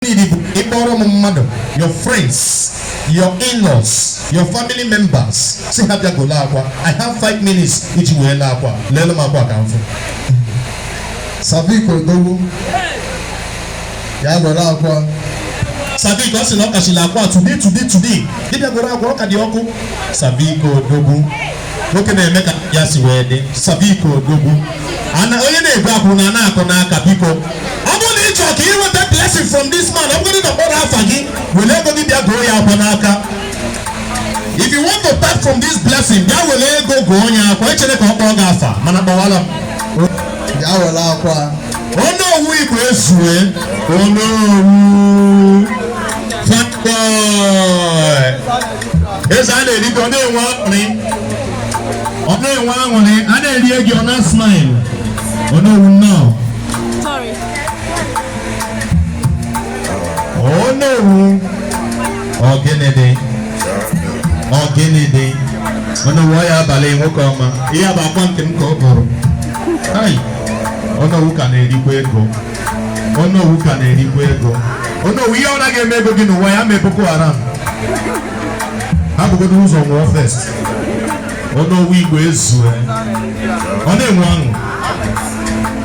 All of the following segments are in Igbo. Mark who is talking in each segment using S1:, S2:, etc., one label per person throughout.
S1: your friends, your in-laws, your family members. Say have your golakwa. I have 5 minutes. Each way lakwa. Lelo makwa kamfu.
S2: Saviko dogu. Ya golakwa.
S1: Saviko asi no kashilakwa today. Did ya golakwa kadioku? Saviko dogu. Loke na emeka yasi wede. Saviko dogu. Ana oye ne gwaku na na akona akapiko. Can you want that blessing from this man? I'm going to go half again. We'll never give you go ya panaka. If you want to part from this blessing, ya will go ya kwa chele kwa gafa. Manabawala.
S2: Ya wala kwa.
S1: Onowu Igboezue. Onowu. Fat boy. Esa ane di ko ne wa ni. One wa ngoni. Ane di egi ona smile. Onowu now.
S3: Sorry.
S1: Oh no! Ogenede. Ono waya bale ngokoma. Iya ba kwanke nko boro. Ai. Ono wuka na erikwa ego. Ono wiya ona ga emego gi no waya me Boko Haram. Ha go do ụzọ nwo first. Onowu Igboezue. Ono enwe anu.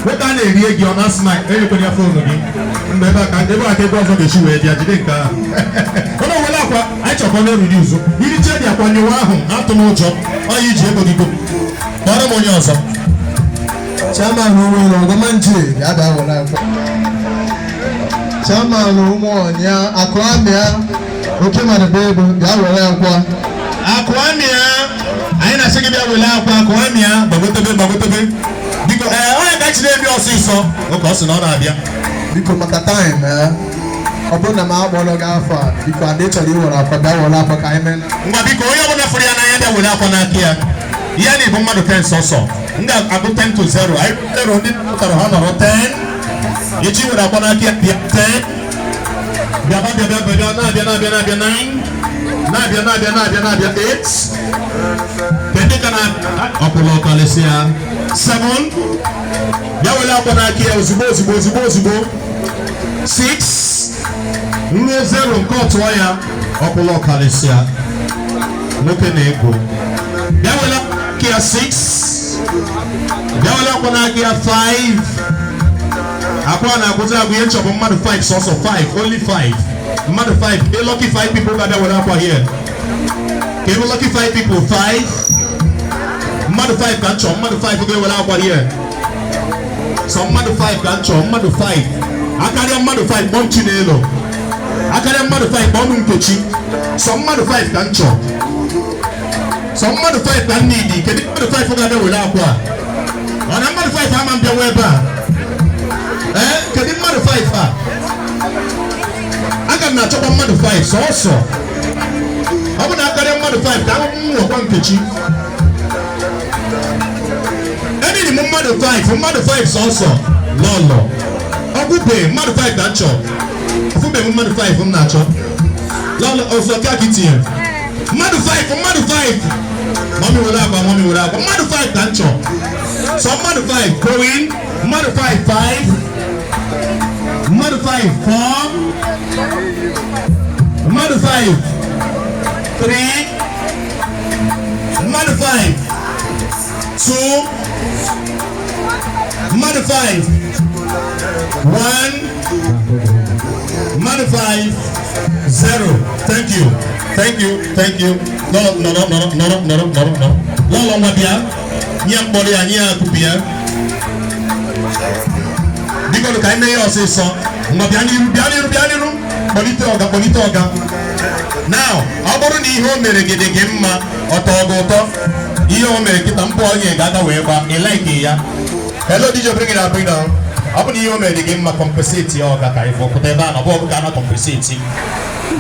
S1: Weta na eri egi ona smile. Eyi ko ya phone gi. Mbeba ka ebe aka ebe ọzọ ga-echi wee dị ajide nke ahụ. Ọ na-ewele akwa anyị chọkwa na-erudi ụzọ iri che dị akwa nyewe ahụ atụ n'ụjọ onye iji ego gị go kpọrọ m onye ọzọ.
S2: Chairman ụmụ ọgọmanji ya bịa were akwa. Chairman ụmụ ọnya akụamịa oke mmadụ bụ ego bịa were akwa.
S1: Akụamịa anyị na-asị gị bịa were akwa akụamịa gbagotebe biko onye ka chiri ebi ọsịsọ oke ọ sị na ọ na-abịa.
S2: Biko maka time ọ bụrụ na m akpọrọ gị afọ a biko adị chọrọ iwere akwa bịa were akwa ka anyị mee.
S1: Ngwa biko onye ọbụla fụrụ ya n'anya bịa were akwa n'aka ya. Ihe na ịbụ mmadụ 10 sọsọ. M ga-agụ 10 to 0. Anyị kpụtara ndị pụtara ha nọrọ 10. Echi were akwa n'aka ya bịa 10. Bịa na-abịa 9. Na-abịa 8. Kedu ka na ọkpụlọ ọkalịsị ya 7. Ya wele akwa n'aka ya ozugbo 6 nne 0 nke ọtụọ ya ọkpụlọ ọkalịsịa nwoke na ego. Ya wele akwa ya 6. Ya wele akwa n'aka ya 5. Akwa na-akwụzi agụ ihe nchọbụ mmadụ 5 sọsọ 5 only 5 mmadụ 5 a lucky 5 people ga-abịa wele akwa here. Ka ebe lucky 5 people 5 mmadụ 5 ka nchọ mmadụ 5 ga-ewele akwa here. So mmadụ 5 ka nchọ mmadụ 5 akarịa mmadụ 5 kpọm Chinelo akarịa mmadụ 5 kpọm Nkechi. So mmadụ 5 ka nchọ so mmadụ 5 ka nnidi. Kedu mmadụ 5 ga-abịa were akwa ọ na mmadụ 5 ama mbịa ebe a kedu mmadụ 5 a aga m na-achọkwa mmadụ 5 sọsọ ọ bụ na akarịa mmadụ 5 ka ahụ nwekwa Nkechi. Mmadụ 5 sọsọ lọlọ ọgwụbe mmadụ 5 ka nchọ ọfụbe mmadụ 5 m na-achọ lọlọ ọzọ ka gị tinye mmadụ 5 mami were akwa mmadụ 5 ka nchọ so mmadụ 5 going mmadụ 5 mmadụ 5 4 mmadụ 5 3 mmadụ 5 2 mmadụ 5 1 mmadụ 5 0. Thank you. No. Lọlọ nwa bịa nye mkpọrọ ya nye akụpụ ya biko ka anyị mee ya ọsịsọ. Nwa bịa n'iru kpọlite ọga. Now ọ bụrụ na ihe o mere gị dị gị mma ọtọ ọgụ ụtọ ihe o mere kịta mpụ onye ga-aga wee gba ịlaiki ya. Hello DJ, bring it down. Ọ bụ na ihe o mere gị mma compensate ya ọga ka anyị fọpụta ebe a na ọ bụ ka a na compensate.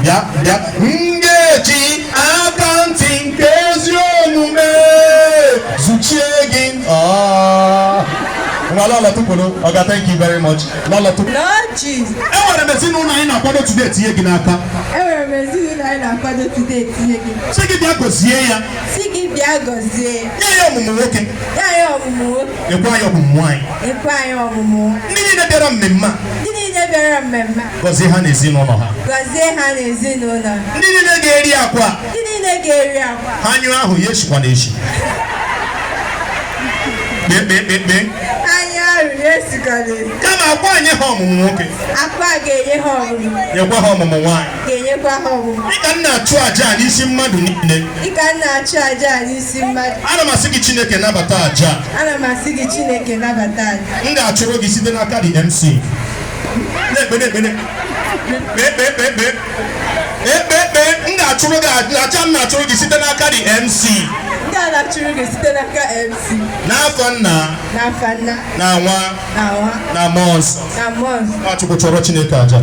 S1: Bịa ngeji akantị nke ezi omume zuchie gị. Nwa lọlọ tụpụrụ ọga, thank you very much. Lọlọ tụpụrụ. Enwere m ezinụlọ anyị na-akwado today tinye gị n'aka.
S3: Enwere m ezinụlọ anyị na-akwado today tinye gị.
S1: Sị gị bịa gozie ya.
S3: Sị gị bịa gọzie.
S1: Nye ya ọmụmụ nwoke.
S3: Nye ya ọmụmụ nwoke.
S1: Ekwa ya ọmụmụ nwaanyị.
S3: Ekwa ya ọmụmụ.
S1: Ndị niile bịara mmemme.
S3: Ndị niile bịara mmemme.
S1: Gọzie ha n'ezinụlọ ha.
S3: Gọzie ha n'ezinụlọ.
S1: Ndị niile ga-eri akwa.
S3: Ndị niile ga-eri akwa.
S1: Ha nyụọ ahụ ya eshikwa n'echi. Kpe.
S3: Anyị arụ ya esikwa n'echi.
S1: Kama akwa nye ha ọmụmụ nwoke.
S3: Akwa ga-enye ha ọmụmụ.
S1: Nyekwa ha ọmụmụ nwaanyị.
S3: Ga-enyekwa ha ọmụmụ.
S1: Dịka m na-achụ aja n'isi mmadụ niile.
S3: Dịka m na-achụ aja n'isi mmadụ.
S1: Ana m asị gị Chineke nabata aja.
S3: Ana m asị gị Chineke nabata aja.
S1: M ga-achụrụ gị site n'aka dị MC. Ekpe. M ga-achụrụ gị aja m na-achụrụ gị site n'aka dị MC.
S3: Ndị a na-achụrụ gị site n'aka MC.
S1: N'afọ Nna.
S3: N'afọ Nna.
S1: Na Nwa.
S3: Na Nwa.
S1: Na Mmụọ Nsọ.
S3: Na Mmụọ Nsọ.
S1: Nwachukwu chọrọ Chineke aja.